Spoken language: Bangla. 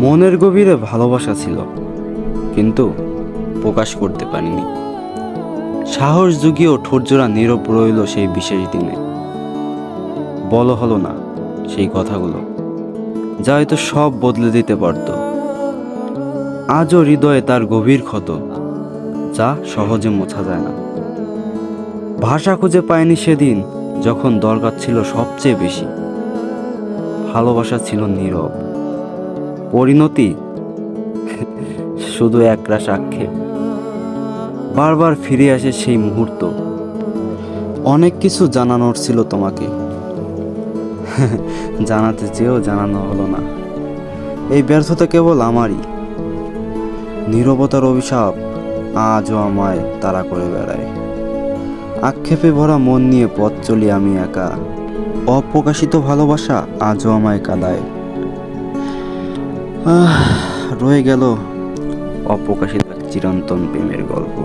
মনের গভীরে ভালোবাসা ছিল, কিন্তু প্রকাশ করতে পারিনি। সাহস জুগিয়েও ঠোঁটজোড়া নীরব রইল সেই বিশেষ দিনে। বলো হলো না সেই কথাগুলো, যা হয়তো সব বদলে দিতে পারত। আজও হৃদয়ে তার গভীর ক্ষত, যা সহজে মোছা যায় না। ভাষা খুঁজে পায়নি সেদিন, যখন দরকার ছিল সবচেয়ে বেশি। ভালোবাসা ছিল নীরব, পরিণতি শুধু একরাশ আক্ষেপ। বারবার ফিরে আসে সেই মুহূর্ত। অনেক কিছু জানানোর ছিল তোমাকে, জানাতে চেয়েও জানানো হলো না। এই ব্যর্থতা কেবল আমারই। নীরবতার অভিশাপ আজও আমায় তাড়া করে বেড়ায়। আক্ষেপে ভরা মন নিয়ে পথ চলি আমি একা। অপ্রকাশিত ভালোবাসা আজও আমায় কাঁদায়। আহ, রয়ে গেল অপ্রকাশিত চিরন্তন প্রেমের গল্প।